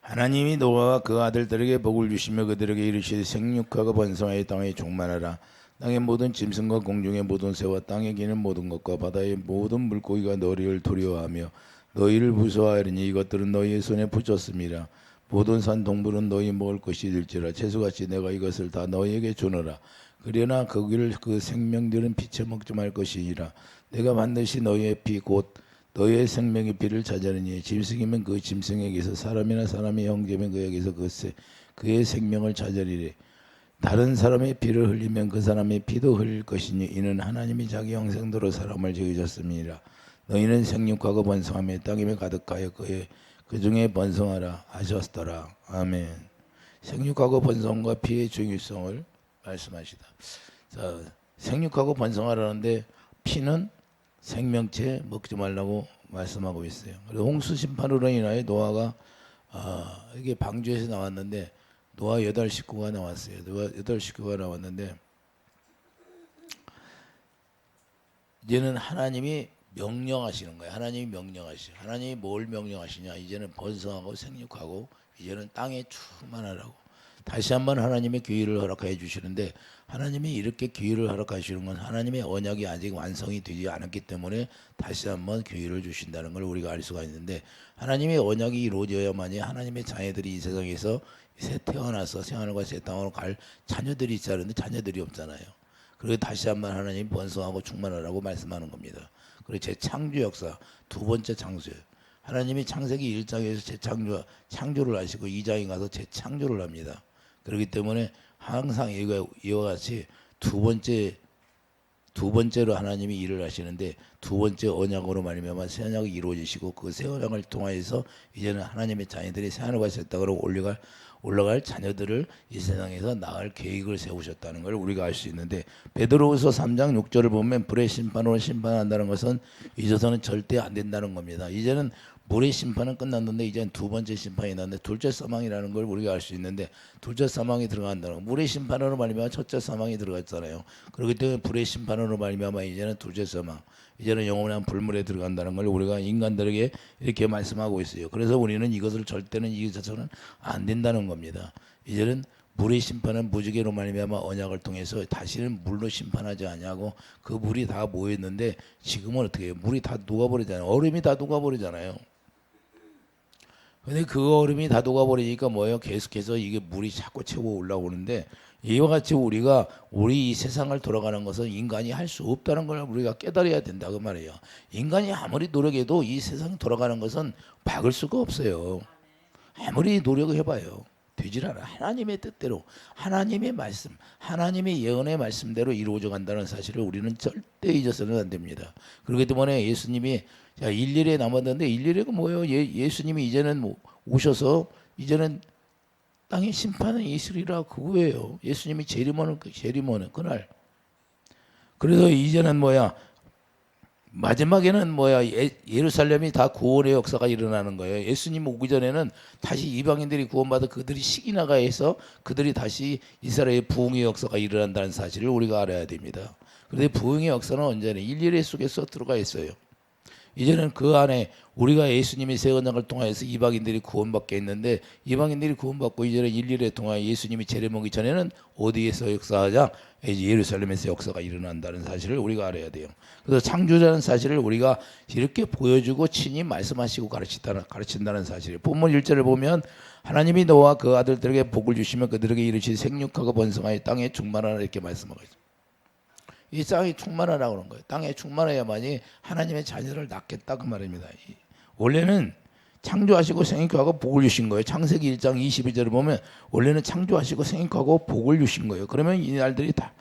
하나님이 노아와 그 아들들에게 복을 주시며 그들에게 이르시되 생육하고 번성하여 땅에 충만하라. 땅의 모든 짐승과 공중의 모든 새와 땅에 기는 모든 것과 바다의 모든 물고기가 너희를 두려워하며 너희를 무서워하리니 이것들은 너희의 손에 붙였습니다. 모든 산 동물은 너희 먹을 것이 될지라. 채소같이 내가 이것을 다 너희에게 주노라. 그러나 거기를 그 생명들은 피쳐 먹지 말 것이니라. 내가 반드시 너희의 피 곧 너희의 생명의 피를 찾으리니 짐승이면 그 짐승에게서 사람이나 사람의 형제면 그에게서 그의 생명을 찾으리니 다른 사람의 피를 흘리면 그 사람의 피도 흘릴 것이니 이는 하나님이 자기 형상대로 사람을 지으셨습니다. 너희는 생육하고 번성하며 땅에 가득하여 그 중에 번성하라 하셨더라. 아멘. 생육하고 번성과 피의 중요성을 말씀하시다. 자, 생육하고 번성하라는데 피는 생명체 먹지 말라고 말씀하고 있어요. 그래서 홍수 심판으로 인하여 노아가 이게 방주에서 나왔는데 노아 8식구가 나왔어요. 노아 8식구가 나왔는데 이제는 하나님이 명령하시는 거예요. 하나님이 명령하시죠. 하나님이 뭘 명령하시냐? 이제는 번성하고 생육하고 이제는 땅에 충만하라고. 다시 한번 하나님의 기회를 허락해 주시는데 하나님이 이렇게 기회를 허락해 주시는 건 하나님의 언약이 아직 완성이 되지 않았기 때문에 다시 한번 기회를 주신다는 걸 우리가 알 수가 있는데 하나님의 언약이 이루어져야만이 하나님의 자녀들이 이 세상에서 태어나서 생하늘과 새 땅으로 갈 자녀들이 있자는데 자녀들이 없잖아요. 그리고 다시 한번 하나님이 번성하고 충만하라고 말씀하는 겁니다. 그리고 재창조 역사 두 번째 창조예요. 하나님이 창세기 1장에서 창조를 하시고 2장에 가서 재창조를 합니다. 그렇기 때문에 항상 이와 같이 두 번째로 하나님이 일을 하시는데 두 번째 언약으로 말미암아 새 언약이 이루어지시고 그 새 언약을 통하여서 이제는 하나님의 자녀들이 새 하늘과 새 땅으로 올라갈 자녀들을 이 세상에서 낳을 계획을 세우셨다는 걸 우리가 알 수 있는데 베드로후서 3장 6절을 보면 불의 심판으로 심판한다는 것은 이제서는 절대 안 된다는 겁니다. 이제는 물의 심판은 끝났는데 이제는 두 번째 심판이 났는데 둘째 사망이라는 걸 우리가 알 수 있는데 둘째 사망이 들어간다는 거. 물의 심판으로 말미암아 첫째 사망이 들어갔잖아요. 그렇기 때문에 불의 심판으로 말미암아 이제는 둘째 사망, 이제는 영원한 불물에 들어간다는 걸 우리가 인간들에게 이렇게 말씀하고 있어요. 그래서 우리는 이것을 절대는 이것에서는 안 된다는 겁니다. 이제는 물의 심판은 무지개로 말미암아 언약을 통해서 다시는 물로 심판하지 아니하고 그 물이 다 모였는데 지금은 어떻게 해요? 물이 다 녹아버리잖아요. 얼음이 다 녹아버리잖아요. 근데 그 얼음이 다 녹아버리니까 뭐예요? 계속해서 이게 물이 자꾸 채워 올라오는데 이와 같이 우리 이 세상을 돌아가는 것은 인간이 할 수 없다는 걸 우리가 깨달아야 된다 그 말이에요. 인간이 아무리 노력해도 이 세상이 돌아가는 것은 막을 수가 없어요. 아무리 노력해봐요. 되질 않아. 하나님의 뜻대로, 하나님의 말씀, 하나님의 예언의 말씀대로 이루어져 간다는 사실을 우리는 절대 잊어서는 안 됩니다. 그렇기 때문에 예수님이 자, 일일에 남았는데 일일에가 뭐예요? 예수님이 이제는 오셔서 이제는 땅의 심판이 있으리라 그거예요. 예수님이 재림하는 그날. 그래서 이제는 마지막에는 예루살렘이 다 구원의 역사가 일어나는 거예요. 예수님 오기 전에는 다시 이방인들이 구원받아 그들이 시기나가에서 그들이 다시 이스라엘의 부흥의 역사가 일어난다는 사실을 우리가 알아야 됩니다. 그런데 부흥의 역사는 언제나 일일의 속에서 들어가 있어요. 이제는 그 안에 우리가 예수님의 새 언약을 통하여서 이방인들이 구원받게 했는데 이방인들이 구원받고 이제는 일일에 통하여 예수님이 재림하기 전에는 어디에서 역사하자? 예루살렘에서 역사가 일어난다는 사실을 우리가 알아야 돼요. 그래서 창조자는 사실을 우리가 이렇게 보여주고 친히 말씀하시고 가르친다는 사실이에요. 본문 1절을 보면 하나님이 노아와 그 아들들에게 복을 주시며 그들에게 이르시되 생육하고 번성하여 땅에 충만하라 이렇게 말씀하고 있어요. 이 땅이 충만하라고 그런 거예요. 땅에 충만해야만이 하나님의 자녀를 낳겠다 그 말입니다. 원래는 창조하시고 생육하고 복을 주신 거예요. 창세기 1장 22절을 보면 원래는 창조하시고 생육하고 복을 주신 거예요. 그러면 이 날들이 다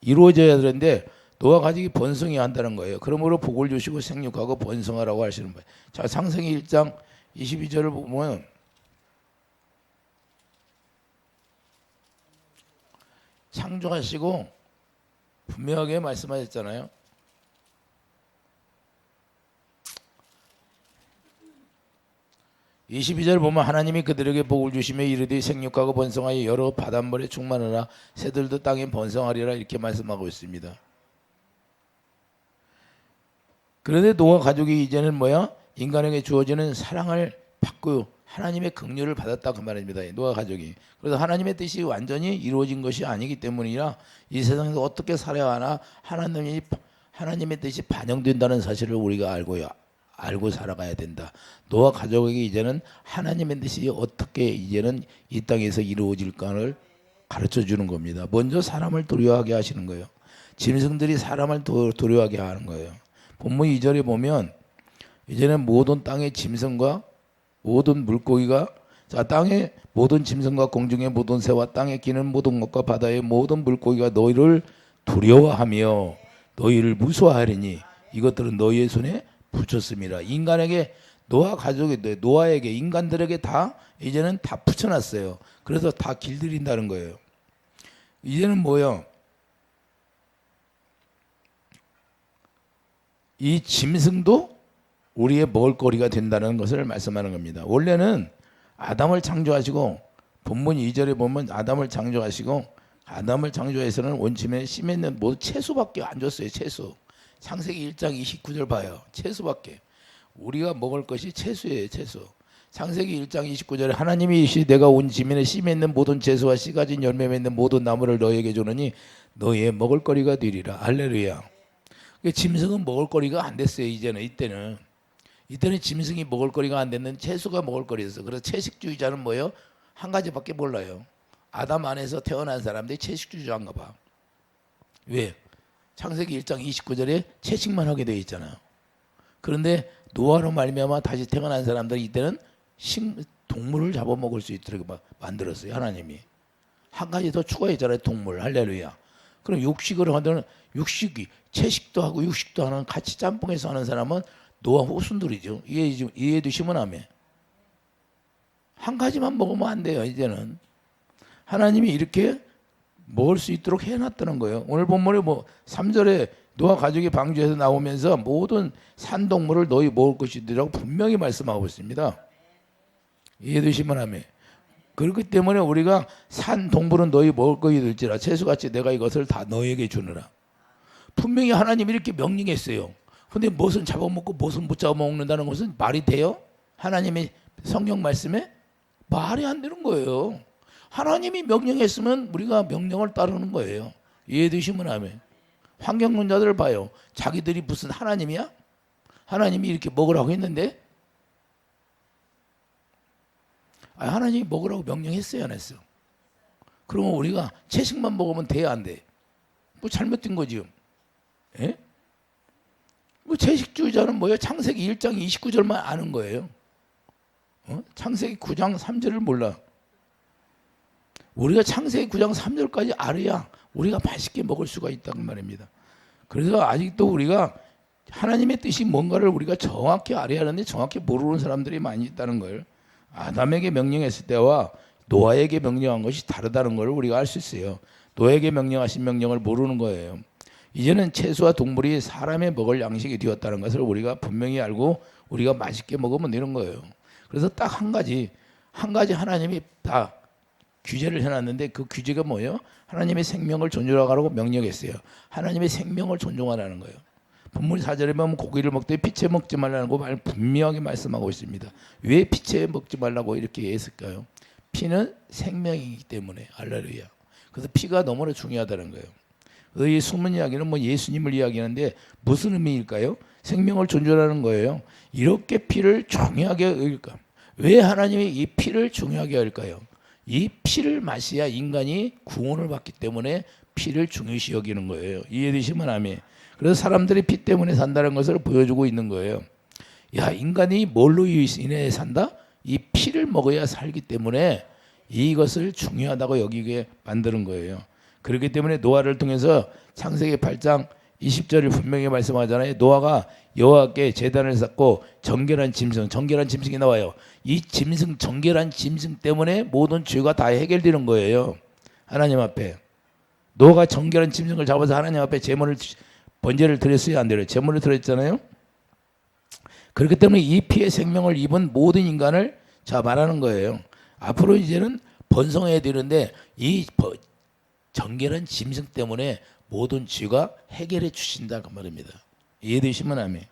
이루어져야 되는데 노아 가족이 번성해야 한다는 거예요. 그러므로 복을 주시고 생육하고 번성하라고 하시는 거예요. 자, 창세기 1장 22절을 보면 창조하시고 분명하게 말씀하셨잖아요. 이 22절 보면 하나님이 그들에게 복을 주시며 이르되 생육하고 번성하여 여러 바닷물에 충만하라 새들도 땅에 번성하리라 이렇게 말씀하고 있습니다. 그런데 노아 가족이 이제는 인간에게 주어지는 사랑을 그 하나님의 긍휼을 받았다 그 말입니다. 노아 가족이. 그래서 하나님의 뜻이 완전히 이루어진 것이 아니기 때문이라 이 세상에서 어떻게 살아야 하나 하나님의 뜻이 반영된다는 사실을 우리가 알고 살아가야 된다. 노아 가족에게 이제는 하나님의 뜻이 어떻게 이제는 이 땅에서 이루어질까를 가르쳐 주는 겁니다. 먼저 사람을 두려워하게 하시는 거예요. 짐승들이 사람을 두려워하게 하는 거예요. 본문 2절에 보면 이제는 모든 땅의 짐승과 모든 물고기가 자 땅의 모든 짐승과 공중의 모든 새와 땅에 기는 모든 것과 바다의 모든 물고기가 너희를 두려워하며 너희를 무서워하리니 이것들은 너희의 손에 붙였습니다. 인간에게 노아 가족에 노아에게 인간들에게 다 이제는 다 붙여놨어요. 그래서 다 길들인다는 거예요. 이제는 뭐요? 이 짐승도 우리의 먹을거리가 된다는 것을 말씀하는 겁니다. 원래는 아담을 창조하시고 본문 2절에 보면 아담을 창조해서는 원침에 심에 있는 모든 채소밖에 안 줬어요. 채소. 창세기 1장 29절 봐요. 채소밖에. 우리가 먹을 것이 채소예요. 채소. 창세기 1장 29절에 하나님이 이르시되 내가 온 지면에 심에 있는 모든 채소와 씨 가진 열매 맺는 모든 나무를 너희에게 주느니 너희의 먹을거리가 되리라. 할렐루야. 짐승은 먹을거리가 안 됐어요. 이때는 짐승이 먹을거리가 안 됐는 채소가 먹을거리였어. 그래서 채식주의자는 뭐예요? 한 가지밖에 몰라요. 아담 안에서 태어난 사람들이 채식주의자인가 봐. 왜? 창세기 1장 29절에 채식만 하게 되어 있잖아요. 그런데 노아로 말미암아 다시 태어난 사람들이 이때는 동물을 잡아먹을 수 있도록 만들었어요. 하나님이. 한 가지 더 추가했잖아요. 동물. 할렐루야. 그럼 육식을 하면 육식이 채식도 하고 육식도 하는 같이 짬뽕해서 하는 사람은 노아 후손들이죠. 이해해 주시면 하면 한 가지만 먹으면 안 돼요. 이제는 하나님이 이렇게 먹을 수 있도록 해놨다는 거예요. 오늘 본문에 3절에 노아 가족이 방주에서 나오면서 모든 산동물을 너희 먹을 것이라고 분명히 말씀하고 있습니다. 이해해 주시면 하면 그렇기 때문에 우리가 산동물은 너희 먹을 것이 될지라 채소같이 내가 이것을 다 너희에게 주느라. 분명히 하나님이 이렇게 명령했어요. 근데 무엇은 잡아먹고 무엇은 못 잡아먹는다는 것은 말이 돼요? 하나님의 성경 말씀에? 말이 안 되는 거예요. 하나님이 명령했으면 우리가 명령을 따르는 거예요. 이해되시면 하면. 환경론자들을 봐요. 자기들이 무슨 하나님이야? 하나님이 이렇게 먹으라고 했는데 하나님이 먹으라고 명령했어요, 안 했어? 그러면 우리가 채식만 먹으면 돼, 안 돼? 뭐 잘못된 거지요. 예? 뭐 채식주의자는 뭐예요? 창세기 1장 29절만 아는 거예요. 창세기 9장 3절을 몰라. 우리가 창세기 9장 3절까지 알아야 우리가 맛있게 먹을 수가 있다는 말입니다. 그래서 아직도 우리가 하나님의 뜻이 뭔가를 우리가 정확히 알아야 하는데 정확히 모르는 사람들이 많이 있다는 걸. 아담에게 명령했을 때와 노아에게 명령한 것이 다르다는 걸 우리가 알 수 있어요. 노아에게 명령하신 명령을 모르는 거예요. 이제는 채소와 동물이 사람의 먹을 양식이 되었다는 것을 우리가 분명히 알고 우리가 맛있게 먹으면 되는 거예요. 그래서 딱 한 가지 하나님이 다 규제를 해놨는데 그 규제가 뭐예요? 하나님의 생명을 존중하라고 명령했어요. 하나님의 생명을 존중하라는 거예요. 본문 4절에 보면 고기를 먹되 피채 먹지 말라는 거 분명하게 말씀하고 있습니다. 왜 피채 먹지 말라고 이렇게 했을까요? 피는 생명이기 때문에. 할렐루야. 그래서 피가 너무나 중요하다는 거예요. 그래서 이 숨은 이야기는 예수님을 이야기하는데 무슨 의미일까요? 생명을 존중하는 거예요. 이렇게 피를 중요하게 여길까? 왜 하나님이 이 피를 중요하게 할까요? 이 피를 마셔야 인간이 구원을 받기 때문에 피를 중요시 여기는 거예요. 이해되시면 아멘. 그래서 사람들이 피 때문에 산다는 것을 보여주고 있는 거예요. 야, 인간이 뭘로 인해 산다? 이 피를 먹어야 살기 때문에 이것을 중요하다고 여기게 만드는 거예요. 그렇기 때문에 노아를 통해서 창세기 8장 20절을 분명히 말씀하잖아요. 노아가 여호와께 제단을 쌓고 정결한 짐승이 나와요. 이 정결한 짐승 때문에 모든 죄가 다 해결되는 거예요. 하나님 앞에. 노아가 정결한 짐승을 잡아서 하나님 앞에 번제를 드렸어요, 안 드려요? 제물을 드렸잖아요. 그렇기 때문에 이 피의 생명을 입은 모든 인간을 말하는 거예요. 앞으로 이제는 번성해야 되는데 이 정결한 짐승 때문에 모든 죄가 해결해 주신다 그 말입니다. 이해되시면 아멘.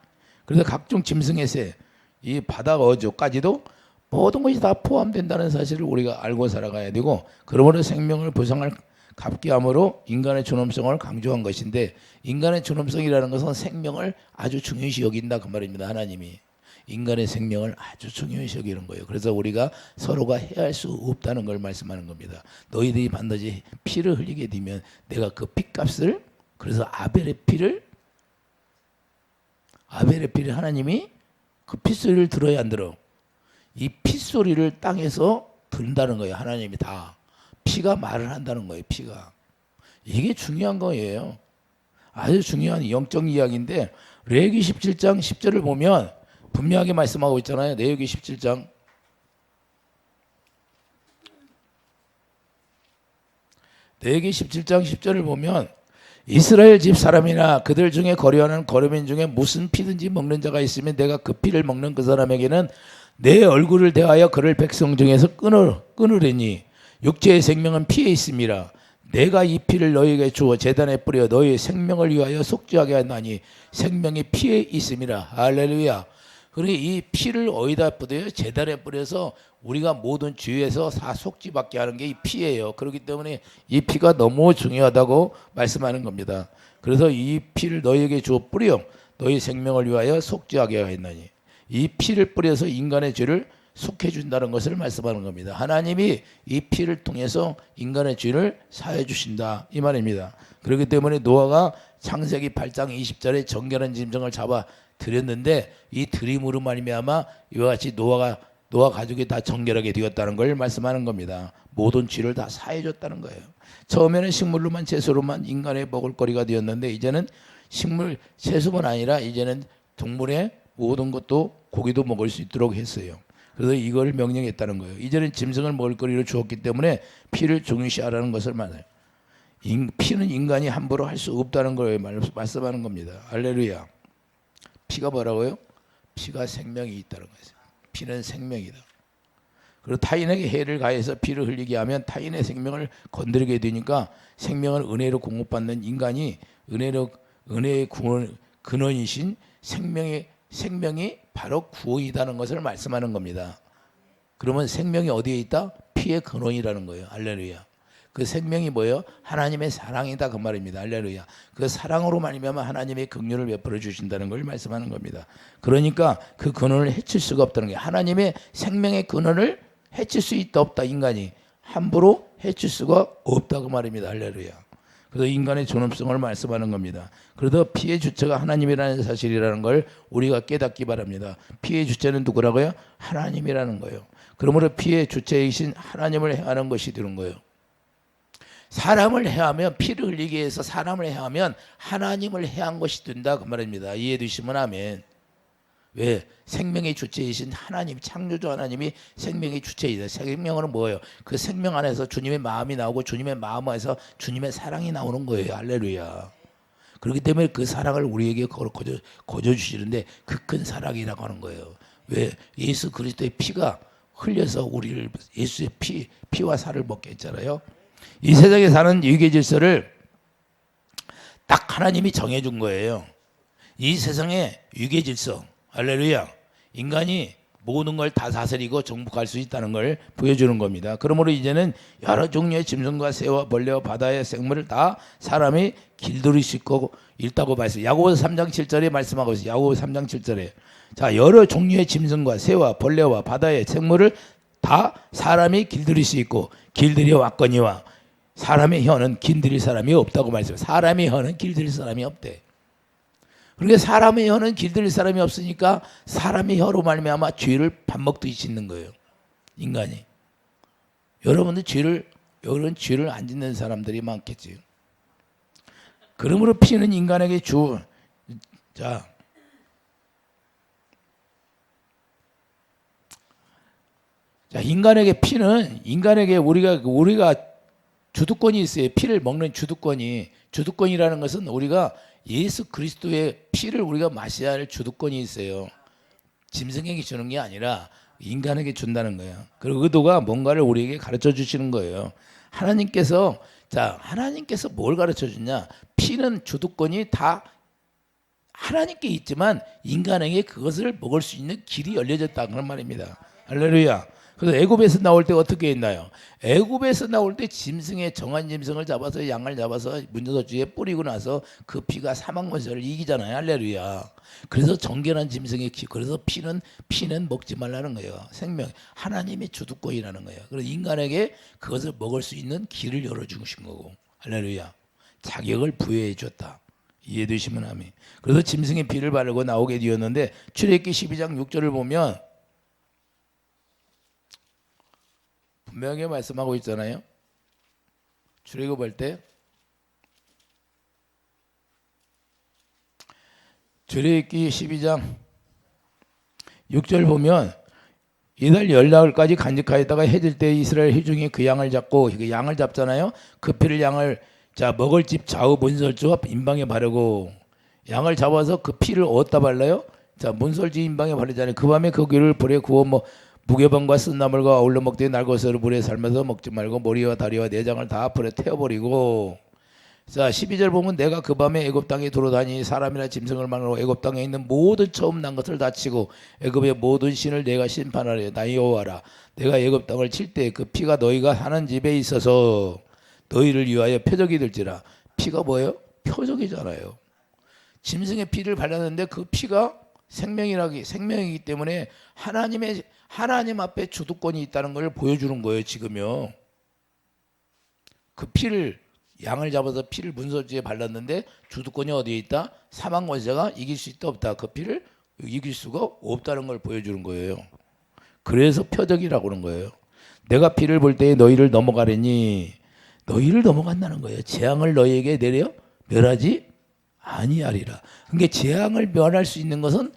그래서 각종 짐승의 새, 이 바다 어조까지도 모든 것이 다 포함된다는 사실을 우리가 알고 살아가야 되고, 그러므로 생명을 보상할 값게 함으로 인간의 존엄성을 강조한 것인데, 인간의 존엄성이라는 것은 생명을 아주 중요시 여긴다 그 말입니다. 하나님이 인간의 생명을 아주 중요시 여기는 거예요. 그래서 우리가 서로가 해할 수 없다는 걸 말씀하는 겁니다. 너희들이 반드시 피를 흘리게 되면 내가 그 피값을, 그래서 아벨의 피를 하나님이 그 핏소리를 들어야 안 들어? 이 핏소리를 땅에서 듣는다는 거예요. 하나님이 다 피가 말을 한다는 거예요. 피가. 이게 중요한 거예요. 아주 중요한 영적 이야기인데, 레위기 17장 10절을 보면 분명하게 말씀하고 있잖아요. 레위기 17장 레위기 17장 10절을 보면 이스라엘 집 사람이나 그들 중에 거류하는 거류민 중에 무슨 피든지 먹는 자가 있으면 내가 그 피를 먹는 그 사람에게는 내 얼굴을 대하여 그를 백성 중에서 끊으리니 육체의 생명은 피에 있음이라. 내가 이 피를 너희에게 주어 제단에 뿌려 너희의 생명을 위하여 속죄하게 하나니 생명이 피에 있음이라. 할렐루야. 그러니 이 피를 어디다 뿌려요? 제단에 뿌려서 우리가 모든 죄에서 다 속죄받게 하는 게 이 피예요. 그렇기 때문에 이 피가 너무 중요하다고 말씀하는 겁니다. 그래서 이 피를 너희에게 주어 뿌려 너희 생명을 위하여 속죄하게 하였나니, 이 피를 뿌려서 인간의 죄를 속해 준다는 것을 말씀하는 겁니다. 하나님이 이 피를 통해서 인간의 죄를 사해 주신다 이 말입니다. 그렇기 때문에 노아가 창세기 8장 20절에 정결한 짐승을 잡아 드렸는데, 이 드림으로 말미암아 이와 같이 노아 가족이 다 정결하게 되었다는 걸 말씀하는 겁니다. 모든 죄를 다 사해 줬다는 거예요. 처음에는 식물로만 채소로만 인간의 먹을거리가 되었는데, 이제는 식물 채소만 아니라 이제는 동물의 모든 것도 고기도 먹을 수 있도록 했어요. 그래서 이걸 명령했다는 거예요. 이제는 짐승을 먹을거리로 주었기 때문에 피를 중요시하라는 것을 말해요. 피는 인간이 함부로 할 수 없다는 걸 말씀하는 겁니다. 할렐루야. 피가 뭐라고요? 피가 생명이 있다는 거예요. 피는 생명이다. 그리고 타인에게 해를 가해서 피를 흘리게 하면 타인의 생명을 건드리게 되니까 생명을 은혜로 공급받는 인간이 은혜의 근원이신 생명이 바로 구원이라는 것을 말씀하는 겁니다. 그러면 생명이 어디에 있다? 피의 근원이라는 거예요. 할렐루야. 그 생명이 뭐예요? 하나님의 사랑이다 그 말입니다. 할렐루야. 그 사랑으로 말미암아 하나님의 긍휼을 베풀어 주신다는 걸 말씀하는 겁니다. 그러니까 그 근원을 해칠 수가 없다는 게, 하나님의 생명의 근원을 해칠 수 있다 없다, 인간이 함부로 해칠 수가 없다 그 말입니다. 할렐루야. 그래서 인간의 존엄성을 말씀하는 겁니다. 그래서 피의 주체가 하나님이라는 사실이라는 걸 우리가 깨닫기 바랍니다. 피의 주체는 누구라고요? 하나님이라는 거예요. 그러므로 피의 주체이신 하나님을 행하는 것이 되는 거예요. 사람을 해하면, 피를 흘리기 위해서 사람을 해하면 하나님을 해한 것이 된다 그 말입니다. 이해해 주시면 아멘. 왜? 생명의 주체이신 하나님, 창조주 하나님이 생명의 주체이다. 생명은 뭐예요? 그 생명 안에서 주님의 마음이 나오고 주님의 마음 안에서 주님의 사랑이 나오는 거예요. 할렐루야. 그렇기 때문에 그 사랑을 우리에게 거저 주시는데 그 큰 사랑이라고 하는 거예요. 왜? 예수 그리스도의 피가 흘려서 우리를 예수의 피와 살을 먹게 했잖아요. 이 세상에 사는 유괴 질서를 딱 하나님이 정해준 거예요. 이 세상의 유괴 질서, 할렐루야, 인간이 모든 걸 다 다스리고 정복할 수 있다는 걸 보여주는 겁니다. 그러므로 이제는 여러 종류의 짐승과 새와 벌레와 바다의 생물을 다 사람이 길들일 수 있고 있다고 말씀. 야고보서 3장 7절에 말씀하고 있어요. 야고보서 3장 7절에. 자, 여러 종류의 짐승과 새와 벌레와 바다의 생물을 다 사람이 길들일 수 있고 길들여 왔거니와 사람의 혀는 길들일 사람이 없다고 말씀해요. 사람의 혀는 길들일 사람이 없대. 그러니까 사람의 혀는 길들일 사람이 없으니까 사람의 혀로 말미암아 죄를 밥 먹듯이 짓는 거예요. 인간이. 여러분들 죄를 안 짓는 사람들이 많겠지. 그러므로 피는 인간에게 자, 인간에게 피는 인간에게 우리가 주도권이 있어요. 피를 먹는 주도권이라는 것은 우리가 예수 그리스도의 피를 우리가 마셔야 할 주도권이 있어요. 짐승에게 주는 게 아니라 인간에게 준다는 거예요. 그리고 의도가 뭔가를 우리에게 가르쳐 주시는 거예요. 하나님께서 뭘 가르쳐 주냐? 피는 주도권이 다 하나님께 있지만 인간에게 그것을 먹을 수 있는 길이 열려졌다 그런 말입니다. 할렐루야. 그래서 애굽에서 나올 때 어떻게 했나요? 애굽에서 나올 때 짐승의 정한 짐승을 잡아서 양을 잡아서 문제도주에 뿌리고 나서 그 피가 사망 권세를 이기잖아요. 할렐루야. 그래서 정결한 짐승의 피, 그래서 피는 먹지 말라는 거예요. 생명, 하나님의 주도권이라는 거예요. 그래서 인간에게 그것을 먹을 수 있는 길을 열어주신 거고, 할렐루야. 자격을 부여해 줬다. 이해되시면 아멘. 그래서 짐승의 피를 바르고 나오게 되었는데 출애굽기 12장 6절을 보면 분명히 말씀하고 있잖아요. 출애굽할 때 출애굽기 12장 6절 보면 이달 열나흘까지 간직하였다가 해질 때 이스라엘 회중이 그 양을 잡고 그 양을 잡잖아요. 그 피를 양을 먹을 집 좌우 문설주와 임방에 바르고 양을 잡아서 그 피를 어디다 발라요? 문설주 임방에 바르잖아요. 그 밤에 그 귀를 불에 구워 무교병과 쓴나물과 어울러 먹되 날것으로 물에 삶아서 먹지 말고 머리와 다리와 내장을 다 불에 태워버리고. 자 12절 보면 내가 그 밤에 애굽 땅에 돌아다니 사람이나 짐승을 만나고 애굽 땅에 있는 모든 처음 난 것을 다 치고 애굽의 모든 신을 내가 심판하려. 나 여호와라. 내가 애굽 땅을 칠 때 그 피가 너희가 사는 집에 있어서 너희를 위하여 표적이 될지라. 피가 뭐예요? 표적이잖아요. 짐승의 피를 발랐는데 그 피가 생명이기 때문에 하나님 앞에 주도권이 있다는 걸 보여주는 거예요. 지금요. 그 피를 양을 잡아서 피를 문설주에 발랐는데 주도권이 어디에 있다? 사망 권세가 이길 수 있다 없다? 그 피를 이길 수가 없다는 걸 보여주는 거예요. 그래서 표적이라고 하는 거예요. 내가 피를 볼 때에 너희를 넘어가려니 너희를 넘어간다는 거예요. 재앙을 너희에게 내려 멸하지 아니하리라. 그러니까 재앙을 멸할 수 있는 것은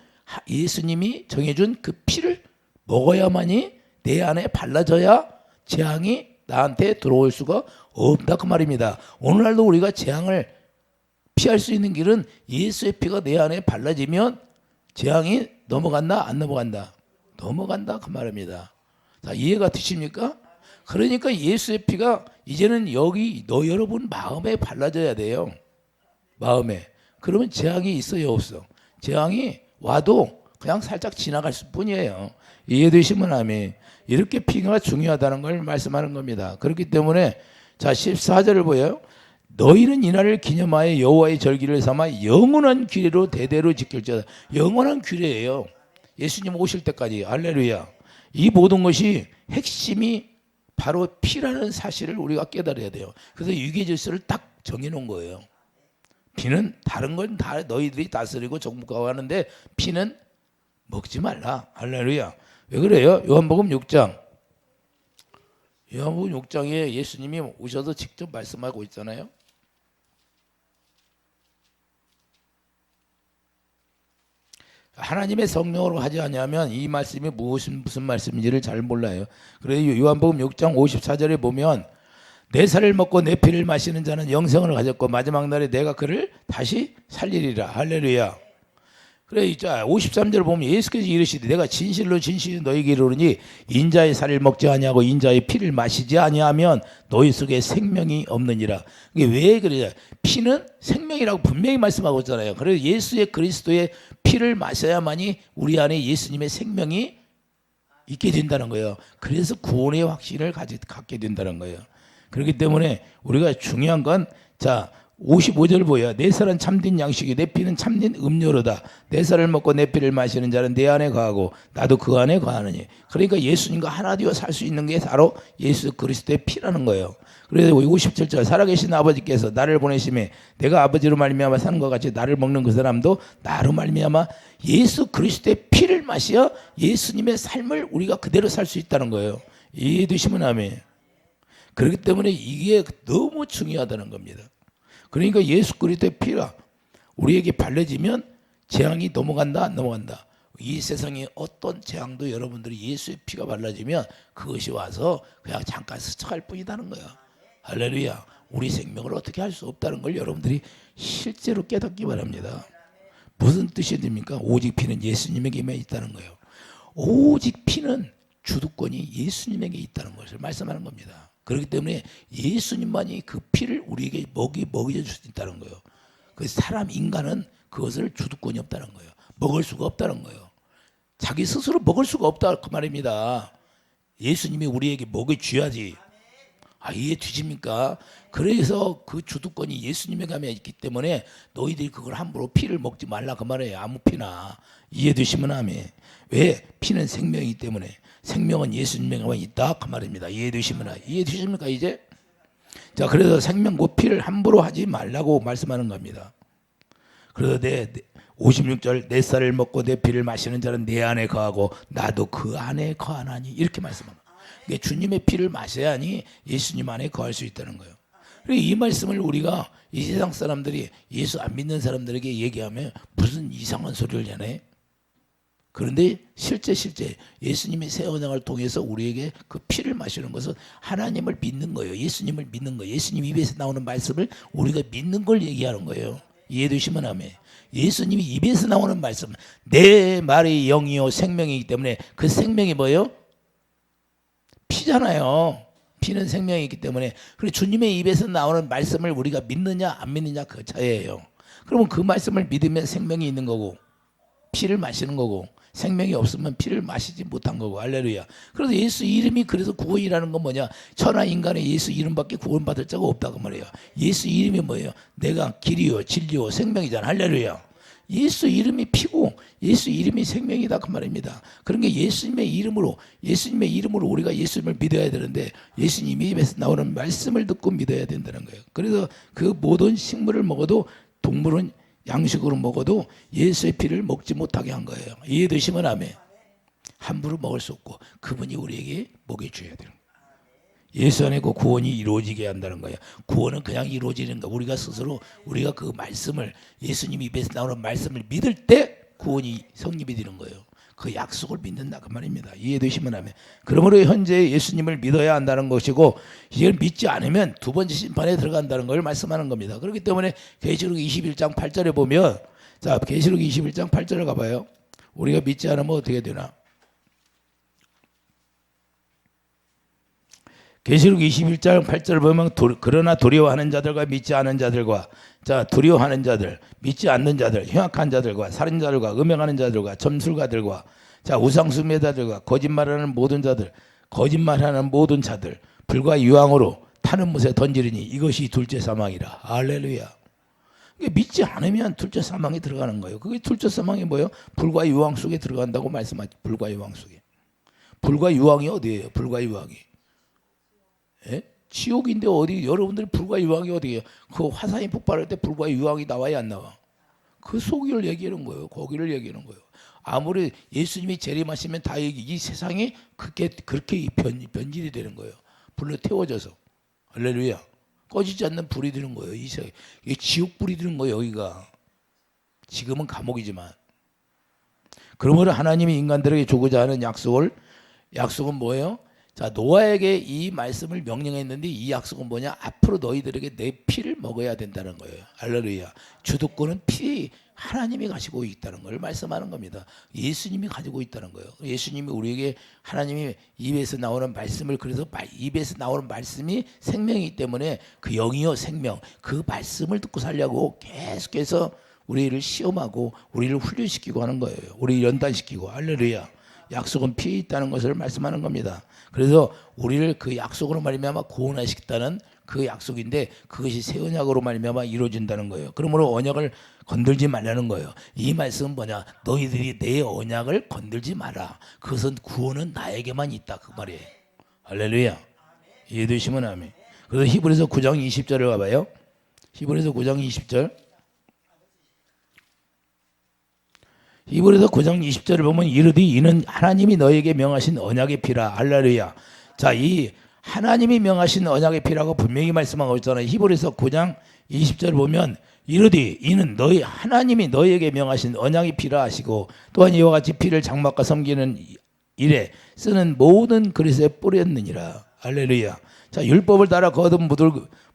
예수님이 정해준 그 피를 먹어야만이 내 안에 발라져야 재앙이 나한테 들어올 수가 없다 그 말입니다. 오늘날도 우리가 재앙을 피할 수 있는 길은 예수의 피가 내 안에 발라지면 재앙이 넘어간다 안 넘어간다? 넘어간다 그 말입니다. 자, 이해가 되십니까? 그러니까 예수의 피가 이제는 여기 여러분 마음에 발라져야 돼요. 마음에. 그러면 재앙이 있어요 없어? 재앙이 와도 그냥 살짝 지나갈 뿐이에요. 이해되시면 아멘. 이렇게 피가 중요하다는 걸 말씀하는 겁니다. 그렇기 때문에 자 14절을 보여요. 너희는 이날을 기념하여 여호와의 절기를 삼아 영원한 규례로 대대로 지킬지어다. 영원한 규례예요. 예수님 오실 때까지. 할렐루야. 이 모든 것이 핵심이 바로 피라는 사실을 우리가 깨달아야 돼요. 그래서 유계질서를 딱 정해놓은 거예요. 피는 다른 건 다 너희들이 다스리고 정복하고 하는데 피는 먹지 말라. 할렐루야. 왜 그래요? 요한복음 6장. 요한복음 6장에 예수님이 오셔서 직접 말씀하고 있잖아요. 하나님의 성령으로 하지 않으면 이 말씀이 무슨 말씀인지를 잘 몰라요. 그래서 요한복음 6장 54절에 보면 내 살을 먹고 내 피를 마시는 자는 영생을 가졌고 마지막 날에 내가 그를 다시 살리리라. 할렐루야. 그래 이제 53절 보면 예수께서 이르시되 내가 진실로 너희에게 이르노니 인자의 살을 먹지 아니하고 인자의 피를 마시지 아니하면 너희 속에 생명이 없느니라. 이게 왜 그래요? 피는 생명이라고 분명히 말씀하고 있잖아요. 그래서 예수의 그리스도의 피를 마셔야만이 우리 안에 예수님의 생명이 있게 된다는 거예요. 그래서 구원의 확신을 갖게 된다는 거예요. 그렇기 때문에 우리가 중요한 건 자 55절 보여. 내 살은 참된 양식이 내 피는 참된 음료로다. 내 살을 먹고 내 피를 마시는 자는 내 안에 거하고 나도 그 안에 거하느니. 그러니까 예수님과 하나 되어 살 수 있는 게 바로 예수 그리스도의 피라는 거예요. 그래서 57절 살아계신 아버지께서 나를 보내심에 내가 아버지로 말미암아 사는 것 같이 나를 먹는 그 사람도 나로 말미암아 예수 그리스도의 피를 마셔 예수님의 삶을 우리가 그대로 살 수 있다는 거예요. 이해되시면 아멘. 그렇기 때문에 이게 너무 중요하다는 겁니다. 그러니까 예수 그리스도의 피가 우리에게 발려지면 재앙이 넘어간다 안 넘어간다. 이 세상에 어떤 재앙도 여러분들이 예수의 피가 발라지면 그것이 와서 그냥 잠깐 스쳐갈 뿐이라는 거야. 할렐루야. 우리 생명을 어떻게 할 수 없다는 걸 여러분들이 실제로 깨닫기 바랍니다. 무슨 뜻이 됩니까? 오직 피는 예수님에게만 있다는 거예요. 오직 피는 주도권이 예수님에게 있다는 것을 말씀하는 겁니다. 그렇기 때문에 예수님만이 그 피를 우리에게 먹여 줄 수 있다는 거예요. 그 사람 인간은 그것을 주도권이 없다는 거예요. 먹을 수가 없다는 거예요. 자기 스스로 먹을 수가 없다 그 말입니다. 예수님이 우리에게 먹여줘야지. 이해되십니까? 그래서 그 주도권이 예수님의 감에 있기 때문에 너희들이 그걸 함부로 피를 먹지 말라 그 말이에요. 아무 피나. 이해되시면 아멘. 왜? 피는 생명이기 때문에. 생명은 예수님의 감에 있다 그 말입니다. 이해되시면 이해되십니까 이제? 자, 그래서 생명과 피를 함부로 하지 말라고 말씀하는 겁니다. 그래서 56절 내 쌀을 먹고 내 피를 마시는 자는 내 안에 거하고 나도 그 안에 거하나니 이렇게 말씀합니다. 그러니까 주님의 피를 마셔야니 예수님 안에 거할 수 있다는 거예요. 그리고 이 말씀을 우리가 이 세상 사람들이 예수 안 믿는 사람들에게 얘기하면 무슨 이상한 소리를 내네. 그런데 실제 예수님의 새 언약을 통해서 우리에게 그 피를 마시는 것은 하나님을 믿는 거예요. 예수님을 믿는 거예요. 예수님 입에서 나오는 말씀을 우리가 믿는 걸 얘기하는 거예요. 이해되시면 아멘. 예수님이 입에서 나오는 말씀, 내 말이 영이요 생명이기 때문에 그 생명이 뭐예요? 피잖아요. 피는 생명이기 때문에. 그리고 주님의 입에서 나오는 말씀을 우리가 믿느냐 안 믿느냐 그 차이예요. 그러면 그 말씀을 믿으면 생명이 있는 거고 피를 마시는 거고 생명이 없으면 피를 마시지 못한 거고. 할렐루야. 그래서 예수 이름이 그래서 구원이라는 건 뭐냐? 천하 인간의 예수 이름밖에 구원받을 자가 없다고 말해요. 예수 이름이 뭐예요? 내가 길이요 진리요 생명이잖아. 할렐루야. 예수 이름이 피고 예수 이름이 생명이다 그 말입니다. 그러니까 예수님의 이름으로 우리가 예수님을 믿어야 되는데 예수님이 입에서 나오는 말씀을 듣고 믿어야 된다는 거예요. 그래서 그 모든 식물을 먹어도 동물은 양식으로 먹어도 예수의 피를 먹지 못하게 한 거예요. 이해되시면 아멘. 함부로 먹을 수 없고 그분이 우리에게 먹여줘야 되는 거예요. 예수 안에 그 구원이 이루어지게 한다는 거예요. 구원은 그냥 이루어지는 거. 우리가 스스로 우리가 그 말씀을 예수님 입에서 나오는 말씀을 믿을 때 구원이 성립이 되는 거예요. 그 약속을 믿는다 그 말입니다. 이해되시면 하면. 그러므로 현재 예수님을 믿어야 한다는 것이고 이걸 믿지 않으면 두 번째 심판에 들어간다는 걸 말씀하는 겁니다. 그렇기 때문에 계시록 21장 8절에 보면 자 계시록 21장 8절을 가봐요. 우리가 믿지 않으면 어떻게 되나? 계시록 21장 8절을 보면 그러나 두려워하는 자들과 믿지 않은 자들과 자 두려워하는 자들, 믿지 않는 자들, 흉악한 자들과 살인자들과 음행하는 자들과 점술가들과 자 우상숭배자들과 거짓말하는 모든 자들, 거짓말하는 모든 자들 불과 유황으로 타는 못에 던지리니 이것이 둘째 사망이라. 할렐루야. 믿지 않으면 둘째 사망에 들어가는 거예요. 그게 둘째 사망이 뭐예요? 불과 유황 속에 들어간다고 말씀하죠. 불과 유황 속에. 불과 유황이 어디예요? 불과 유황이. 예? 지옥인데 어디 여러분들이 불과 유황이 어디예요? 그 화산이 폭발할 때 불과 유황이 나와야 안 나와? 그 속을 얘기하는 거예요. 거기를 얘기하는 거예요. 아무리 예수님이 재림하시면 다 이 세상이 그렇게 변질이 되는 거예요. 불로 태워져서. 할렐루야. 꺼지지 않는 불이 되는 거예요. 이 세상에. 이게 지옥 불이 되는 거예요. 여기가. 지금은 감옥이지만. 그러므로 하나님이 인간들에게 주고자 하는 약속은 뭐예요? 자 노아에게 이 말씀을 명령했는데 이 약속은 뭐냐? 앞으로 너희들에게 내 피를 먹어야 된다는 거예요. 할렐루야. 주도권은 피 하나님이 가지고 있다는 걸 말씀하는 겁니다. 예수님이 가지고 있다는 거예요. 예수님이 우리에게 하나님이 입에서 나오는 말씀을 그래서 입에서 나오는 말씀이 생명이기 때문에 그 영이요 생명 그 말씀을 듣고 살려고 계속해서 우리를 시험하고 우리를 훈련시키고 하는 거예요. 우리 연단시키고. 할렐루야. 약속은 피에 있다는 것을 말씀하는 겁니다. 그래서 우리를 그 약속으로 말미암아 구원하시겠다는 그 약속인데 그것이 새 언약으로 말미암아 이루어진다는 거예요. 그러므로 언약을 건들지 말라는 거예요. 이 말씀은 뭐냐? 너희들이 내 언약을 건들지 마라. 그것은 구원은 나에게만 있다 그 말이에요. 할렐루야. 이해되시면 아멘. 그래서 히브리서 9장 20절을 가봐요. 히브리서 9장 20절. 히브리서 9장 20절을 보면 이르되 이는 하나님이 너에게 명하신 언약의 피라. 할렐루야. 자, 이 하나님이 명하신 언약의 피라고 분명히 말씀하고 있잖아요. 히브리서 9장 20절을 보면 이르되 이는 하나님이 너에게 명하신 언약의 피라 하시고 또한 이와 같이 피를 장막과 섬기는 일에 쓰는 모든 그릇에 뿌렸느니라. 할렐루야. 자, 율법을 따라 거둔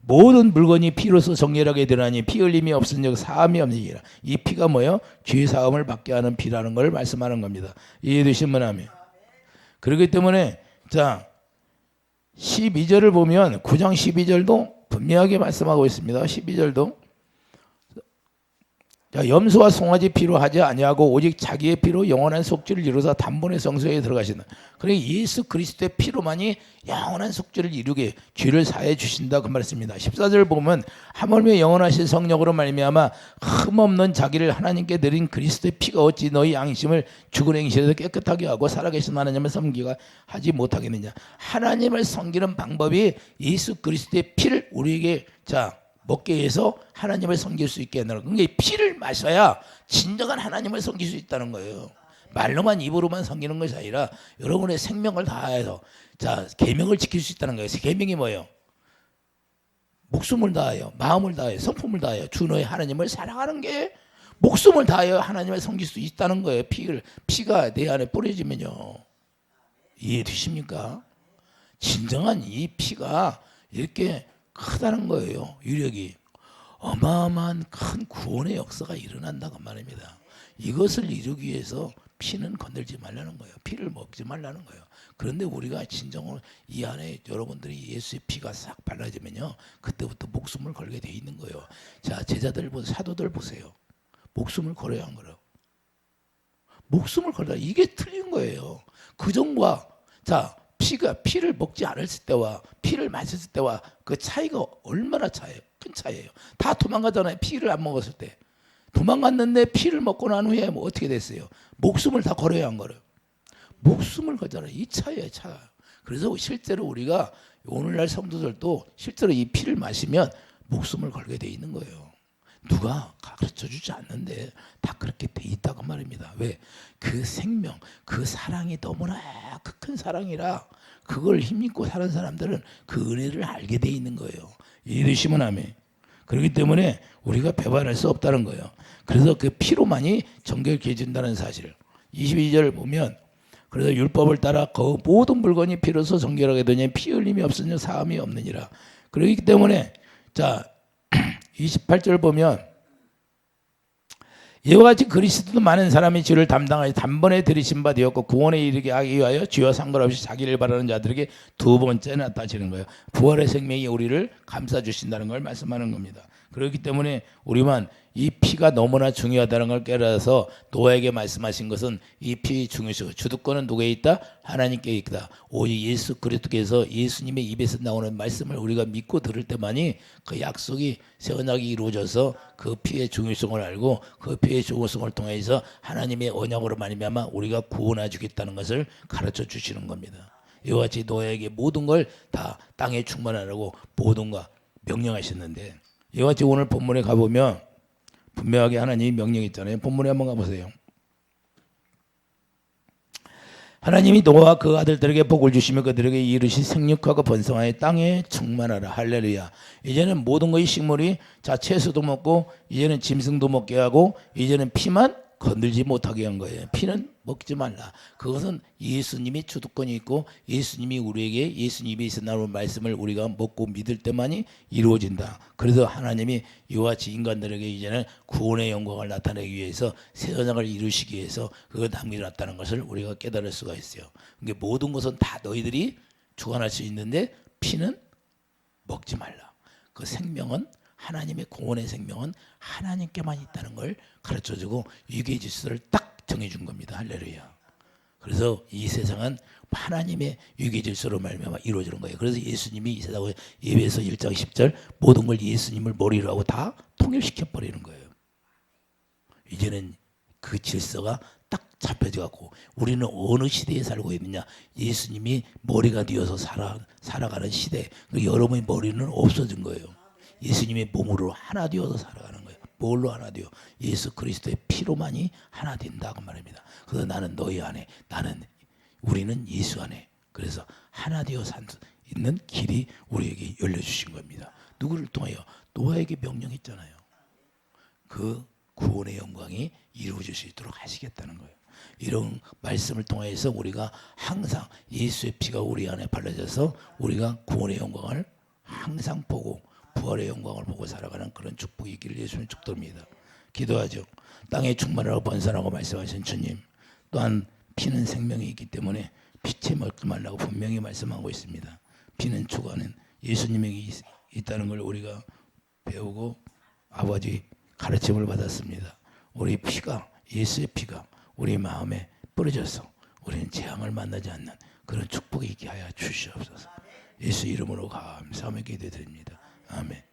모든 물건이 피로서 정결하게 되나니 피 흘림이 없은즉 사함이 없느니라. 이 피가 뭐예요? 죄 사함을 받게 하는 피라는 걸 말씀하는 겁니다. 이해되시면 아멘. 그렇기 때문에 자 12절을 보면 9장 12절도 분명하게 말씀하고 있습니다. 12절도 자, 염소와 송아지 피로 하지 아니하고 오직 자기의 피로 영원한 속죄를 이루사 단번에 성소에 들어가신다. 그러니까 예수 그리스도의 피로만이 영원한 속죄를 이루게 죄를 사해 주신다 그 말씀입니다. 14절 보면 하물며 영원하신 성령으로 말미암아 흠없는 자기를 하나님께 드린 그리스도의 피가 어찌 너희 양심을 죽은 행실에서 깨끗하게 하고 살아계신 하나님을 섬기가 하지 못하겠느냐. 하나님을 섬기는 방법이 예수 그리스도의 피를 우리에게 먹게 해서 하나님을 섬길 수 있게 한다는 거예요. 그러니까 피를 마셔야 진정한 하나님을 섬길 수 있다는 거예요. 말로만 입으로만 섬기는 것이 아니라 여러분의 생명을 다해서 계명을 지킬 수 있다는 거예요. 계명이 뭐예요? 목숨을 다하여 마음을 다하여 성품을 다하여 주 너의 하나님을 사랑하는 게 목숨을 다하여 하나님을 섬길 수 있다는 거예요. 피가 내 안에 뿌려지면요. 이해되십니까? 진정한 이 피가 이렇게 크다는 거예요. 유력이 어마어마한 큰 구원의 역사가 일어난다고 말입니다. 이것을 이루기 위해서 피는 건들지 말라는 거예요. 피를 먹지 말라는 거예요. 그런데 우리가 진정으로 이 안에 여러분들이 예수의 피가 싹 발라지면요, 그때부터 목숨을 걸게 돼 있는 거예요. 자, 제자들 보세요. 사도들 보세요. 목숨을 걸어야 한 거예요. 목숨을 걸다 이게 틀린 거예요. 그전과 피를 먹지 않았을 때와 피를 마셨을 때와 그 차이가 얼마나 큰 차이예요. 다 도망가잖아요. 피를 안 먹었을 때. 도망갔는데 피를 먹고 난 후에 어떻게 됐어요? 목숨을 다 걸어야 한 거예요. 목숨을 걸잖아요. 이 차이예요, 차. 그래서 실제로 우리가 오늘날 성도들도 실제로 이 피를 마시면 목숨을 걸게 돼 있는 거예요. 누가 가르쳐 주지 않는데 다 그렇게 돼 있다고 말입니다. 왜? 그 생명, 그 사랑이 너무나 큰 사랑이라 그걸 힘입고 사는 사람들은 그 은혜를 알게 돼 있는 거예요. 이해되시면 아멘. 그렇기 때문에 우리가 배반할 수 없다는 거예요. 그래서 그 피로만이 정결케 해준다는 사실. 22절 보면 그래서 율법을 따라 그 모든 물건이 피로서 정결하게 되니 피 흘림이 없으니 사함이 없느니라. 그렇기 때문에 28절 보면 이와 같이 그리스도도 많은 사람이 죄를 담당하여 단번에 들이신 바 되었고 구원에 이르게 하기 위하여 죄와 상관없이 자기를 바라는 자들에게 두 번째 나타지는 거예요. 부활의 생명이 우리를 감싸주신다는 걸 말씀하는 겁니다. 그렇기 때문에 우리만 이 피가 너무나 중요하다는 걸 깨달아서 노아에게 말씀하신 것은 이 피의 중요성, 주도권은 누구에 있다? 하나님께 있다. 오직 예수 그리스도께서 예수님의 입에서 나오는 말씀을 우리가 믿고 들을 때만이 그 약속이 새 언약이 이루어져서 그 피의 중요성을 알고 그 피의 중요성을 통해서 하나님의 언약으로 말미암아 우리가 구원해 주겠다는 것을 가르쳐 주시는 겁니다. 이와 같이 노아에게 모든 걸 다 땅에 충만하라고 모든 거 명령하셨는데 이와 같이 오늘 본문에 가보면 분명하게 하나님이 명령했잖아요. 본문에 한번 가보세요. 하나님이 노아와 그 아들들에게 복을 주시며 그들에게 이르시 생육하고 번성하여 땅에 충만하라. 할렐루야. 이제는 모든 것이 식물이 채소도 먹고 이제는 짐승도 먹게 하고 이제는 피만 건들지 못하게 한 거예요. 피는 먹지 말라. 그것은 예수님이 주도권이 있고 예수님이 우리에게 예수님에서 나오는 말씀을 우리가 먹고 믿을 때만이 이루어진다. 그래서 하나님이 이와 같이 인간들에게 이제는 구원의 영광을 나타내기 위해서 새 언약을 이루시기 위해서 그걸 남겨놨다는 것을 우리가 깨달을 수가 있어요. 그러니까 모든 것은 다 너희들이 주관할 수 있는데 피는 먹지 말라. 그 생명은 하나님의 구원의 생명은 하나님께만 있다는 걸 가르쳐주고 유괴 질서를 딱 정해준 겁니다. 할렐루야. 그래서 이 세상은 하나님의 유괴 질서로 말미암아 이루어지는 거예요. 그래서 예수님이 이 세상에 예배에서 1장 10절 모든 걸 예수님을 머리로 하고 다 통일시켜 버리는 거예요. 이제는 그 질서가 딱 잡혀져 갖고 우리는 어느 시대에 살고 있느냐? 예수님이 머리가 되어서 살아가는 시대. 여러분의 머리는 없어진 거예요. 예수님의 몸으로 하나 되어서 살아가는 거예요. 뭘로 하나 되어? 예수 그리스도의 피로만이 하나 된다고 말합니다. 그래서 나는 너희 안에, 우리는 예수 안에. 그래서 하나 되어 있는 길이 우리에게 열려주신 겁니다. 누구를 통하여? 노아에게 명령했잖아요. 그 구원의 영광이 이루어질 수 있도록 하시겠다는 거예요. 이런 말씀을 통해서 우리가 항상 예수의 피가 우리 안에 발라져서 우리가 구원의 영광을 항상 보고 부활의 영광을 보고 살아가는 그런 축복이 있기를 예수님 축도합니다. 기도하죠. 땅에 충만하고 번성하고 말씀하신 주님, 또한 피는 생명이 있기 때문에 피채 먹지 말라고 분명히 말씀하고 있습니다. 피는 주관은 예수님에게 있다는 걸 우리가 배우고 아버지 가르침을 받았습니다. 우리 피가 예수의 피가 우리 마음에 뿌려져서 우리는 재앙을 만나지 않는 그런 축복이 있게 하여 주시옵소서. 예수 이름으로 감사하며 기도드립니다. 아멘.